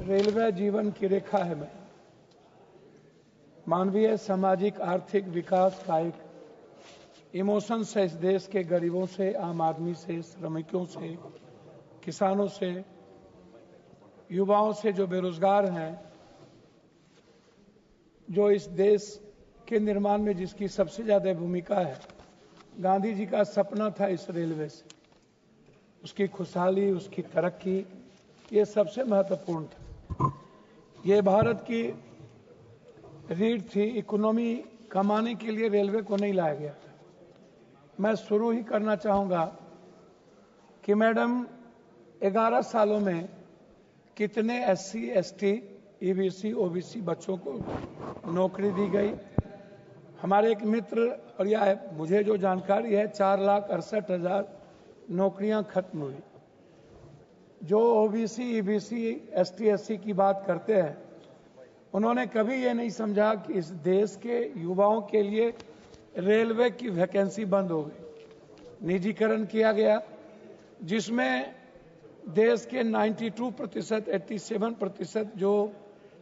Railway जीवन की रेखा है। मैं मानवीय, सामाजिक, आर्थिक विकास का एक इमोशंस है इस देश के गरीबों से, आम आदमी से, श्रमिकों से, किसानों से, युवाओं से, जो बेरोजगार हैं, जो इस देश के निर्माण में जिसकी सबसे ज्यादा भूमिका है। गांधी जी का सपना था इस रेलवे से, उसकी खुशहाली, उसकी तरक्की, ये सबसे महत्वपूर्ण था। ये भारत की रीढ़ थी। इकोनॉमी कमाने के लिए रेलवे को नहीं लाया गया था। मैं शुरू ही करना चाहूंगा कि मैडम 11 सालों में कितने SC, ST, EBC, OBC बच्चों को नौकरी दी गई। हमारे एक मित्र, और यह मुझे जो जानकारी है, 4,68,000 नौकरियां खत्म हुई। जो OBC, EBC, ST, SC की बात करते हैं, उन्होंने कभी ये नहीं समझा कि इस देश के युवाओं के लिए रेलवे की वैकेंसी बंद हो गई, निजीकरण किया गया, जिसमें देश के 92%, 87% जो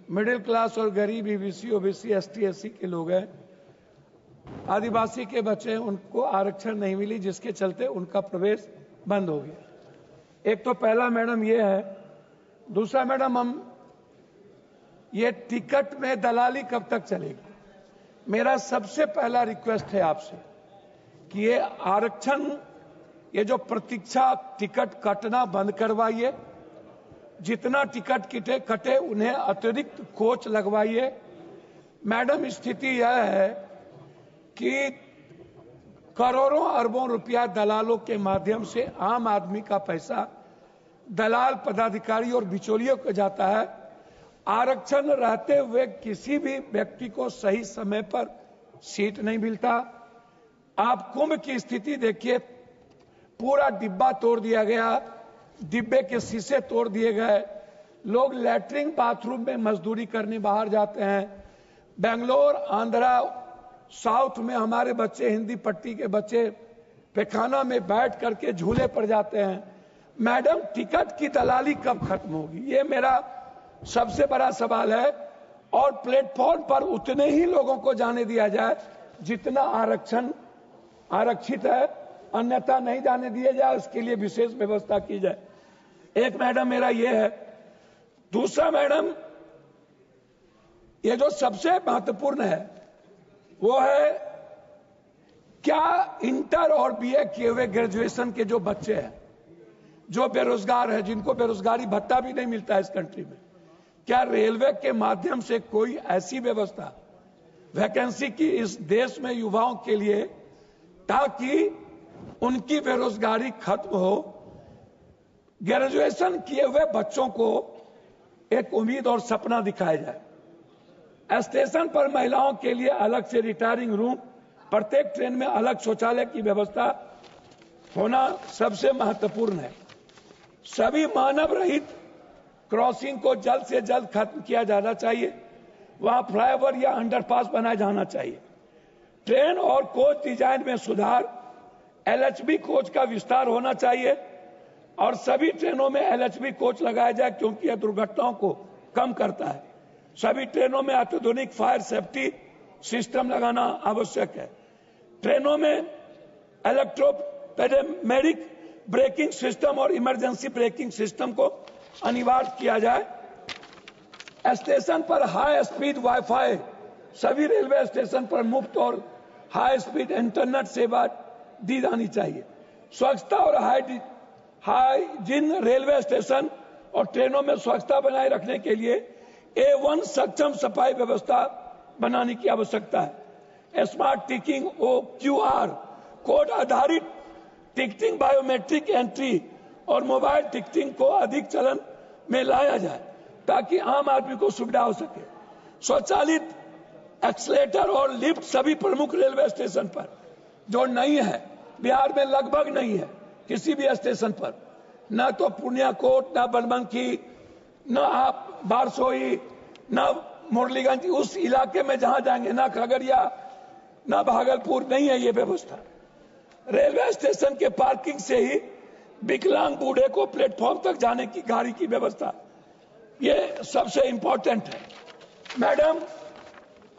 मिडिल क्लास और गरीब EBC, OBC, ST, SC के लोग हैं, आदिवासी के बच्चे, उनको आरक्षण नहीं मिली, जिसके चलते उनका प्रवेश बंद हो गया। एक तो पहला मैडम ये है। दूसरा मैडम, हम ये टिकट में दलाली कब तक चलेगी? मेरा सबसे पहला रिक्वेस्ट है आपसे कि ये आरक्षण, ये जो प्रतीक्षा टिकट कटना बंद करवाइए। जितना टिकट कटे उन्हें अतिरिक्त कोच लगवाइए। मैडम, स्थिति यह है कि करोड़ों अरबों रुपया दलालों के माध्यम से आम आदमी का पैसा दलाल, पदाधिकारी और बिचौलियों को जाता है। आरक्षण रहते हुए किसी भी व्यक्ति को सही समय पर सीट नहीं मिलता। आप कुंभ की स्थिति देखिए, पूरा डिब्बा तोड़ दिया गया, डिब्बे के शीशे तोड़ दिए गए, लोग लैट्रिन बाथरूम में मजदूरी करने बाहर जाते हैं। बेंगलोर, आंध्रा, साउथ में हमारे बच्चे, हिंदी पट्टी के बच्चे पैखाना में बैठ करके झूले पर जाते हैं। मैडम, टिकट की दलाली कब खत्म होगी? ये मेरा सबसे बड़ा सवाल है। और प्लेटफॉर्म पर उतने ही लोगों को जाने दिया जाए जितना आरक्षित है, अन्यथा नहीं जाने दिया जाए, उसके लिए विशेष व्यवस्था की जाए। एक मैडम मेरा ये है। दूसरा मैडम, ये जो सबसे महत्वपूर्ण है वो है, क्या इंटर और BA किए हुए ग्रेजुएशन के जो बच्चे हैं, जो बेरोजगार हैं, जिनको बेरोजगारी भत्ता भी नहीं मिलता है इस कंट्री में, क्या रेलवे के माध्यम से कोई ऐसी व्यवस्था, वैकेंसी की इस देश में युवाओं के लिए, ताकि उनकी बेरोजगारी खत्म हो, ग्रेजुएशन किए हुए बच्चों को एक उम्मीद और सपना दिखाया जाए। स्टेशन पर महिलाओं के लिए अलग से रिटायरिंग रूम, प्रत्येक ट्रेन में अलग शौचालय की व्यवस्था होना सबसे महत्वपूर्ण है। सभी मानव रहित क्रॉसिंग को जल्द से जल्द खत्म किया जाना चाहिए। वहां फ्लाईओवर या अंडरपास बनाया जाना चाहिए। ट्रेन और कोच डिजाइन में सुधार, LHB कोच का विस्तार होना चाहिए और सभी ट्रेनों में LHB कोच लगाया जाए, क्योंकि यह दुर्घटनाओं को कम करता है। सभी ट्रेनों में अत्याधुनिक फायर सेफ्टी सिस्टम लगाना आवश्यक है। ट्रेनों में इलेक्ट्रोपैरामेडिक ब्रेकिंग सिस्टम और इमरजेंसी ब्रेकिंग सिस्टम को अनिवार्य किया जाए। स्टेशन पर हाई स्पीड वाईफाई, सभी रेलवे स्टेशन पर मुफ्त और हाई स्पीड इंटरनेट सेवा दी जानी चाहिए। स्वच्छता और हाइजीन, रेलवे स्टेशन और ट्रेनों में स्वच्छता बनाए रखने के लिए A1 सक्षम सफाई व्यवस्था बनाने की आवश्यकता है। स्मार्ट टिकटिंग QR कोड आधारित टिकटिंग, बायोमेट्रिक एंट्री और मोबाइल टिकटिंग को अधिक चलन में लाया जाए, ताकि आम आदमी को सुविधा हो सके। स्वचालित एक्सलेटर और लिफ्ट सभी प्रमुख रेलवे स्टेशन पर, जो नहीं है, बिहार में लगभग नहीं है किसी भी स्टेशन पर, न तो पुण्याकोट, न बनबंकी, न आप बारसोई, न मुरलीगंज, उस इलाके में जहां जाएंगे, न खगड़िया, न भागलपुर, नहीं है ये व्यवस्था। रेलवे स्टेशन के पार्किंग से ही विकलांग बूढ़े को प्लेटफॉर्म तक जाने की गाड़ी की व्यवस्था ये सबसे इंपॉर्टेंट है। मैडम,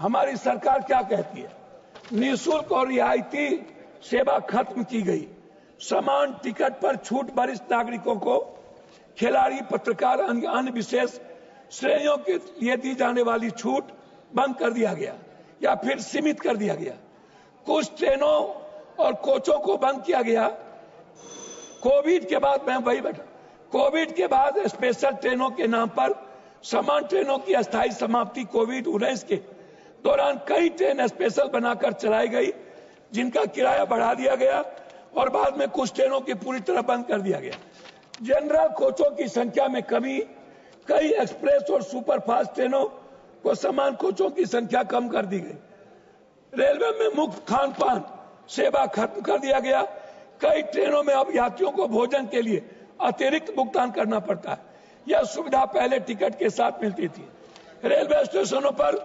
हमारी सरकार क्या कहती है? निःशुल्क और रियायती सेवा खत्म की गई, समान टिकट पर छूट वरिष्ठ नागरिकों को, खिलाड़ी, पत्रकार, अन्य विशेष श्रेणियों के लिए दी जाने वाली छूट बंद कर दिया गया या फिर सीमित कर दिया गया। कुछ ट्रेनों और कोचों को बंद किया गया। कोविड के बाद, मैं वही बैठा, कोविड के बाद स्पेशल ट्रेनों के नाम पर समान ट्रेनों की अस्थायी समाप्ति। कोविड-19 के दौरान कई ट्रेन स्पेशल बनाकर चलाई गई, जिनका किराया बढ़ा दिया गया और बाद में कुछ ट्रेनों की पूरी तरह बंद कर दिया गया। जनरल कोचों की संख्या में कमी, कई एक्सप्रेस और सुपरफास्ट ट्रेनों को समान कोचों की संख्या कम कर दी गई। रेलवे में मुफ्त खान पान सेवा खत्म कर दिया गया। कई ट्रेनों में अब यात्रियों को भोजन के लिए अतिरिक्त भुगतान करना पड़ता है। यह सुविधा पहले टिकट के साथ मिलती थी। रेलवे स्टेशनों पर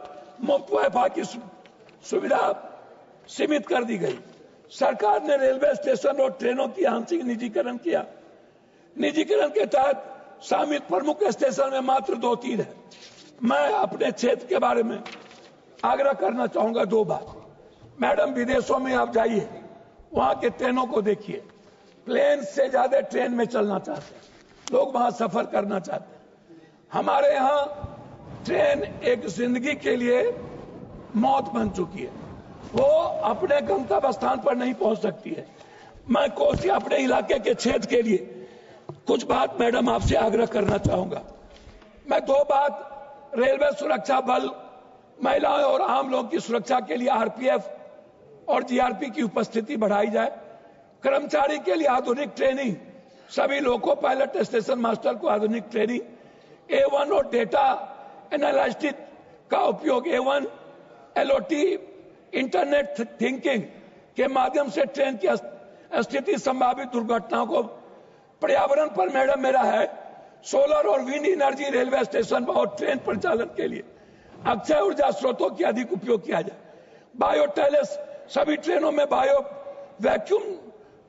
मुफ्त वाईफाई की सुविधा सीमित कर दी गई। सरकार ने रेलवे स्टेशन और ट्रेनों की आंशिक निजीकरण किया। निजीकरण के तहत शामिल प्रमुख स्टेशन में मात्र 2-3 है। मैं अपने क्षेत्र के बारे में आग्रह करना चाहूंगा 2 बात। मैडम, विदेशों में आप जाइए, वहां के ट्रेनों को देखिए, प्लेन से ज्यादा ट्रेन में चलना चाहते हैं लोग, वहां सफर करना चाहते हैं। हमारे यहाँ ट्रेन एक जिंदगी के लिए मौत बन चुकी है, वो अपने गंतव्य स्थान पर नहीं पहुंच सकती है। मैं कोसी अपने इलाके के क्षेत्र के लिए कुछ बात मैडम आपसे आग्रह करना चाहूंगा। मैं 2 बात, रेलवे सुरक्षा बल, महिलाओं और आम लोगों की सुरक्षा के लिए आरपीएफ और जीआरपी की उपस्थिति बढ़ाई जाए। कर्मचारी के लिए आधुनिक ट्रेनिंग, सभी लोको पायलट स्टेशन मास्टर को आधुनिक ट्रेनिंग, A1 और डेटा एनालिटिक्स का उपयोग, A1 LOT इंटरनेट थिंकिंग के माध्यम से ट्रेन की स्थिति, संभावित दुर्घटनाओं को। पर्यावरण पर मैडम मेरा है, सोलर और विंड एनर्जी रेलवे स्टेशन और ट्रेन परिचालन के लिए अक्षय ऊर्जा स्रोतों की अधिक उपयोग किया जाए। बायो टॉयलेट, सभी ट्रेनों में बायो वैक्यूम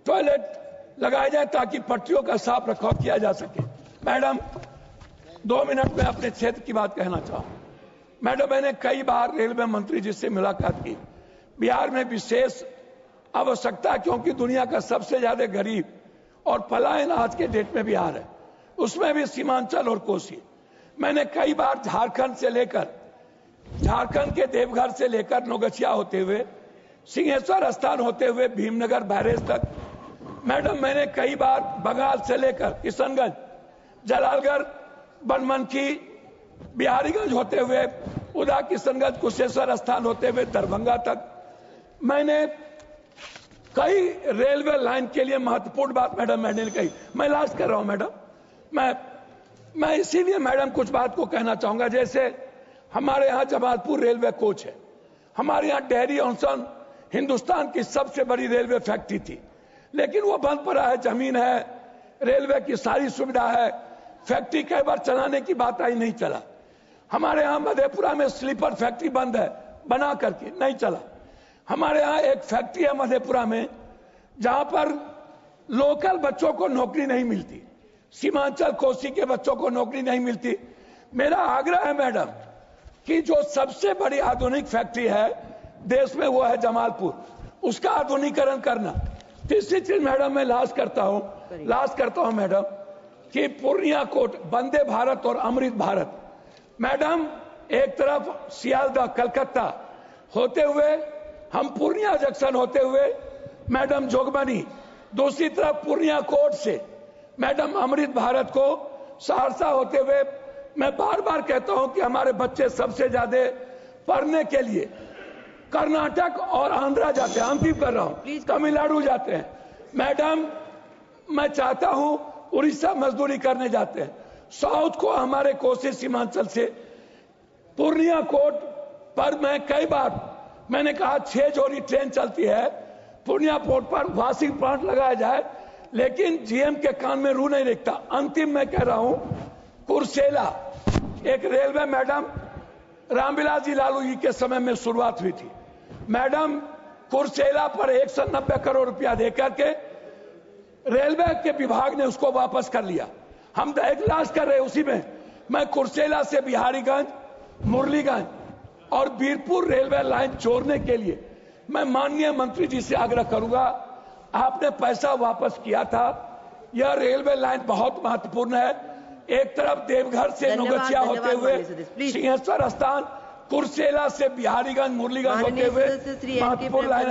टॉयलेट लगाए जाए ताकि पटरियों का साफ रखरखाव किया जा सके। मैडम, 2 मिनट में अपने क्षेत्र की बात कहना चाहूं। मैडम, मैंने कई बार रेलवे मंत्री जी से मुलाकात की। बिहार में विशेष आवश्यकता, क्योंकि दुनिया का सबसे ज्यादा गरीब और पलायन आज के डेट में बिहार है, उसमें भी सीमांचल और कोसी। मैंने कई बार झारखंड के देवघर से लेकर नौगछिया होते हुए, सिंहेश्वर स्थान होते हुए भीमनगर बैरेज तक, मैडम मैंने कई बार बंगाल से लेकर किशनगंज, जलालगढ़, बनमनखी, बिहारीगंज होते हुए उदा, किशनगंज, कुशेश्वर स्थान होते हुए दरभंगा तक, मैंने कई रेलवे लाइन के लिए महत्वपूर्ण बात मैडम मैंने कही। मैं लास्ट कर रहा हूं मैडम। मैं इसीलिए मैडम कुछ बात को कहना चाहूंगा। जैसे हमारे यहाँ जमालपुर रेलवे कोच है, हमारे यहाँ डेयरी ऑनसन हिंदुस्तान की सबसे बड़ी रेलवे फैक्ट्री थी, लेकिन वो बंद पड़ा है। जमीन है, रेलवे की सारी सुविधा है, फैक्ट्री कई बार चलाने की बात आई, नहीं चला। हमारे यहाँ मधेपुरा में स्लीपर फैक्ट्री बंद है, बना करके नहीं चला। हमारे यहाँ एक फैक्ट्री है मधेपुरा में, जहां पर लोकल बच्चों को नौकरी नहीं मिलती, सीमांचल कोसी के बच्चों को नौकरी नहीं मिलती। मेरा आग्रह है मैडम कि जो सबसे बड़ी आधुनिक फैक्ट्री है देश में, वो है जमालपुर, उसका आधुनिकीकरण करना। तीसरी चीज मैडम, मैं लास्ट करता हूं मैडम, कि पूर्णिया कोट, वंदे भारत और अमृत भारत। मैडम, एक तरफ सियालदह कलकत्ता होते हुए, हम पूर्णिया जंक्शन होते हुए मैडम जोगबनी, दूसरी तरफ पूर्णिया कोट से मैडम अमृत भारत को सहरसा होते हुए, मैं बार बार कहता हूं कि हमारे बच्चे सबसे ज्यादा पढ़ने के लिए कर्नाटक और आंध्रा जाते हैं, अंतिम कर रहा हूं, तमिलनाडु जाते हैं। मैडम, मैं चाहता हूं उड़ीसा मजदूरी करने जाते हैं। साउथ को हमारे कोसी सीमांचल से पूर्णिया कोट पर मैं कई बार मैंने कहा 6 जोड़ी ट्रेन चलती है, पूर्णिया पोर्ट पर वॉशिंग प्लांट लगाया जाए, लेकिन जीएम के कान में रू नहीं रेखता। अंतिम मैं कह रहा हूं, कुर्सेला एक रेलवे मैडम रामविलास जी लालू जी के समय में शुरुआत हुई थी। मैडम, कुर्सेला पर 190 करोड़ रुपया देकर के रेलवे के विभाग ने उसको वापस कर लिया। हम एक लास्ट कर रहे उसी में, मैं कुर्सेला से बिहारीगंज, मुरलीगंज और बीरपुर रेलवे लाइन जोड़ने के लिए मैं माननीय मंत्री जी से आग्रह करूंगा, आपने पैसा वापस किया था। यह रेलवे लाइन बहुत महत्वपूर्ण है। एक तरफ देवघर से नौगछिया होते हुए सिंहेश्वर स्थान, कुर्सेला से बिहारीगंज, मुरलीगंज होते हुए महत्वपूर्ण लाइन